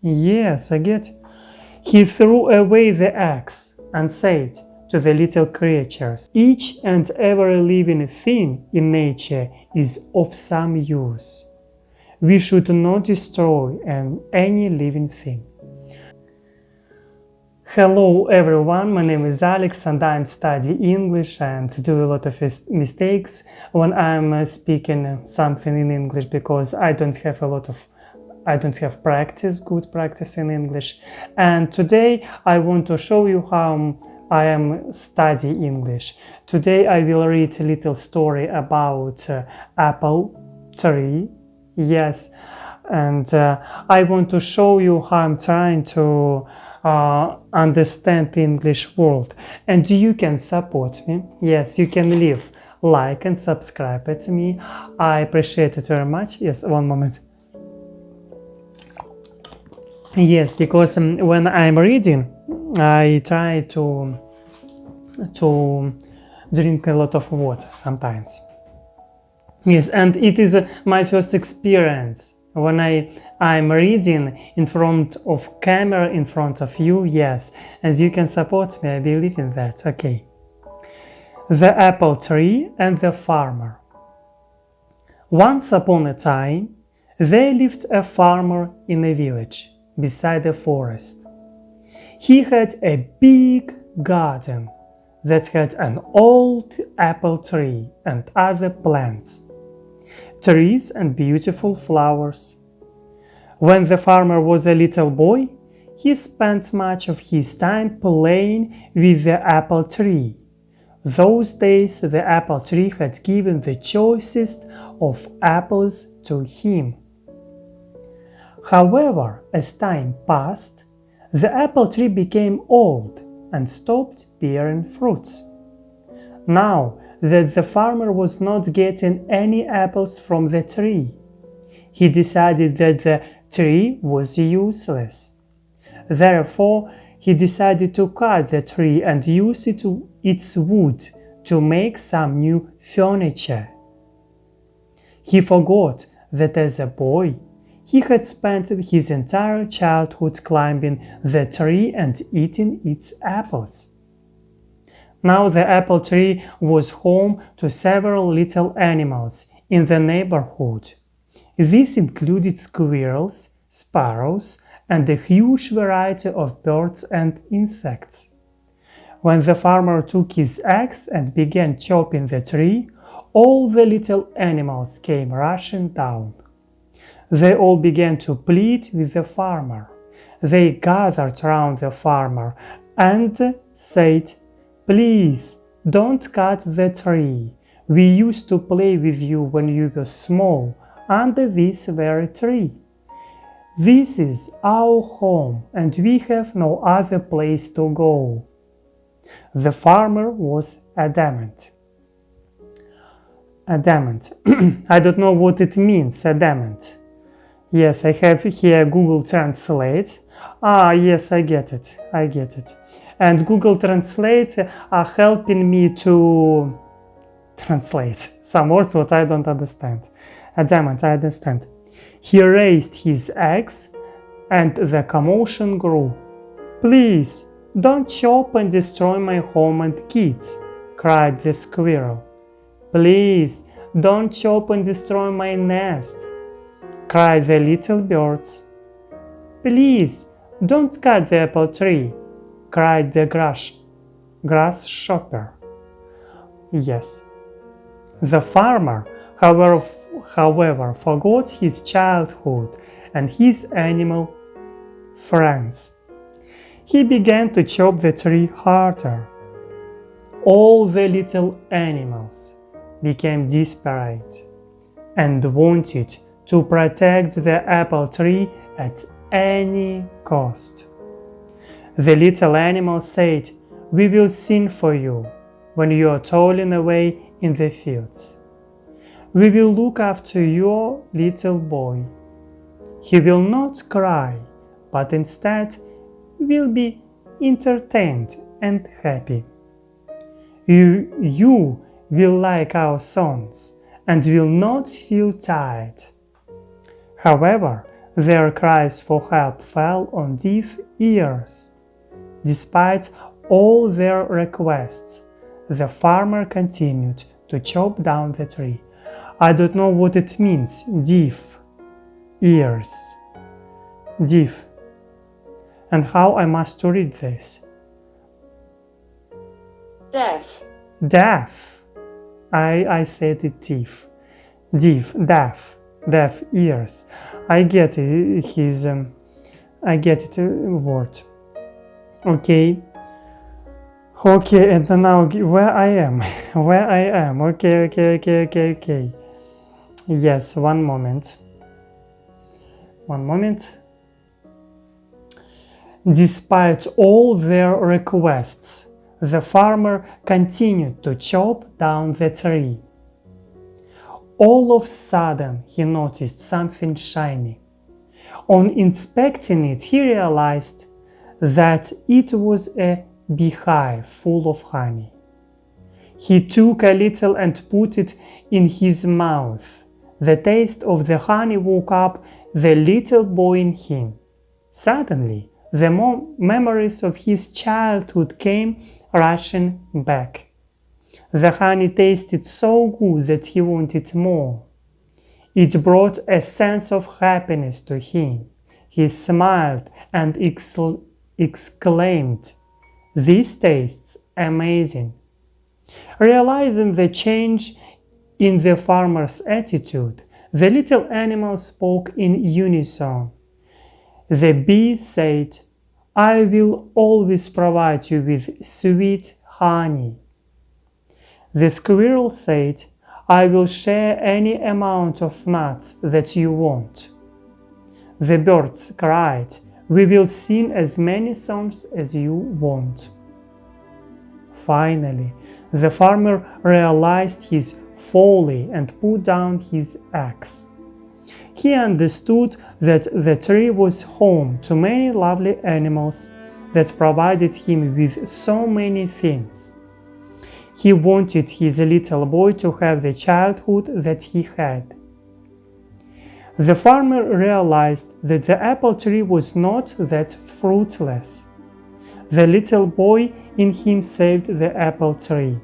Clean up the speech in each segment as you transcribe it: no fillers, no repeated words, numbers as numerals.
Yes, I get. He threw away the axe and said to the little creatures, each and every living thing in nature is of some use. We should not destroy any living thing. Hello everyone, my name is Alex and I'm studying English and do a lot of mistakes when I'm speaking something in English because I don't have good practice in English. And today I want to show you how I am studying English. Today I will read a little story about apple tree. Yes, and I want to show you how I'm trying to understand the English world, and you can support me. Yes, you can leave like and subscribe to me. I appreciate it very much. Yes, one moment. Yes, because when I'm reading, I try to drink a lot of water sometimes. Yes, and it is my first experience when I'm reading in front of camera, in front of you. Yes, and you can support me, I believe in that. Okay. The apple tree and the farmer. Once upon a time, there lived a farmer in a village beside a forest. He had a big garden that had an old apple tree and other plants, trees and beautiful flowers. When the farmer was a little boy, he spent much of his time playing with the apple tree. Those days the apple tree had given the choicest of apples to him. However, as time passed, the apple tree became old and stopped bearing fruits. Now that the farmer was not getting any apples from the tree, he decided that the tree was useless. Therefore, he decided to cut the tree and use its wood to make some new furniture. He forgot that as a boy, he had spent his entire childhood climbing the tree and eating its apples. Now the apple tree was home to several little animals in the neighborhood. This included squirrels, sparrows, and a huge variety of birds and insects. When the farmer took his axe and began chopping the tree, all the little animals came rushing down. They all began to plead with the farmer. They gathered around the farmer and said, "Please, don't cut the tree. We used to play with you when you were small under this very tree. This is our home and we have no other place to go." The farmer was adamant. Adamant. I don't know what it means, adamant. Yes, I have here Google Translate. Yes, I get it. And Google Translate are helping me to translate some words what I don't understand. Adamant, I understand. He raised his axe and the commotion grew. "Please, don't chop and destroy my home and kids," cried the squirrel. "Please, don't chop and destroy my nest," cried the little birds. "Please, don't cut the apple tree," cried the grasshopper. Yes. The farmer, however, forgot his childhood and his animal friends. He began to chop the tree harder. All the little animals became desperate and wanted to protect the apple tree at any cost. The little animals said, "We will sing for you when you are toiling away in the fields. We will look after your little boy. He will not cry, but instead will be entertained and happy. You will like our songs and will not feel tired." However, Their cries for help fell on deaf ears. Despite all their requests, the farmer continued to chop down the tree. I don't know what it means, deaf ears. Deaf. And how I must to read this? Deaf. Deaf. I said it deaf. Deaf ears. I get it, I get it word. Okay, and now where I am, okay. Yes, one moment. Despite all their requests, the farmer continued to chop down the tree. All of a sudden, he noticed something shiny. On inspecting it, he realized that it was a beehive full of honey. He took a little and put it in his mouth. The taste of the honey woke up the little boy in him. Suddenly, the memories of his childhood came rushing back. The honey tasted so good that he wanted more. It brought a sense of happiness to him. He smiled and exclaimed, "This tastes amazing." Realizing the change in the farmer's attitude, the little animals spoke in unison. The bee said, "I will always provide you with sweet honey." The squirrel said, "I will share any amount of nuts that you want." The birds cried, "We will sing as many songs as you want." Finally, the farmer realized his folly and put down his axe. He understood that the tree was home to many lovely animals that provided him with so many things. He wanted his little boy to have the childhood that he had. The farmer realized that the apple tree was not that fruitless. The little boy in him saved the apple tree.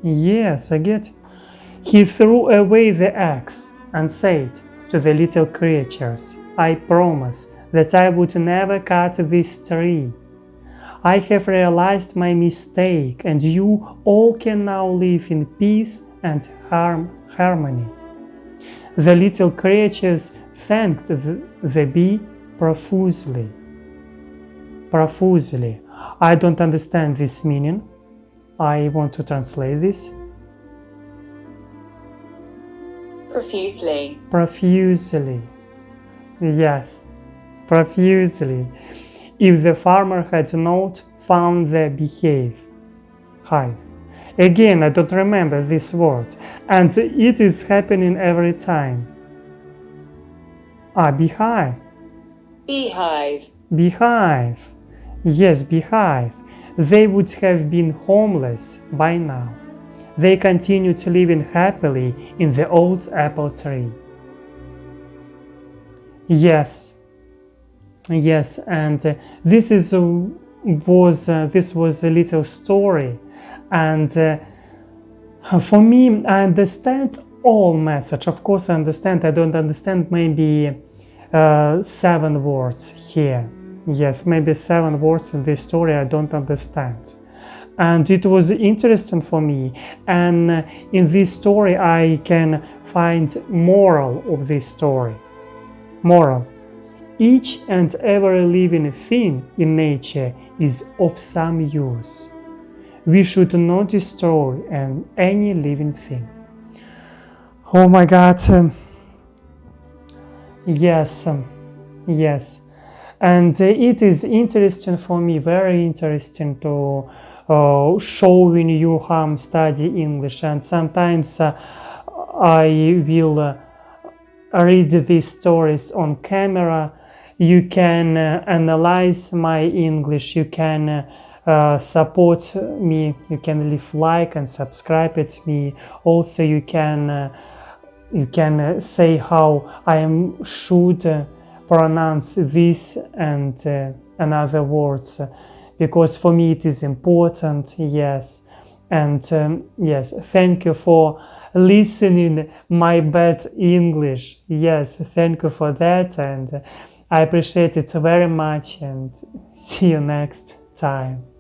Yes, I get. He threw away the axe and said to the little creatures, "I promise that I would never cut this tree. I have realized my mistake, and you all can now live in peace and harmony." The little creatures thanked the bee profusely. Profusely. I don't understand this meaning. I want to translate this. Profusely. Profusely. Yes, profusely. If the farmer had not found the beehive. Again, I don't remember this word, and it is happening every time. Beehive. Beehive. Beehive. Yes, beehive. They would have been homeless by now. They continued living happily in the old apple tree. Yes, and this was a little story, and for me, I understand all message. Of course, I understand. I don't understand maybe 7 words here. Yes, maybe 7 words in this story I don't understand. And it was interesting for me, and in this story I can find moral of this story. Moral: each and every living thing in nature is of some use. We should not destroy any living thing. Oh my God. Yes. And it is interesting for me, very interesting to showing you how I'm study English, and sometimes I will read these stories on camera. You can analyze my English, you can support me, you can leave like and subscribe at me. Also, you can you can say how I should pronounce this and another words, because for me it is important. Yes, and yes, thank you for listening my bad English. Yes, thank you for that, and I appreciate it very much, and see you next time.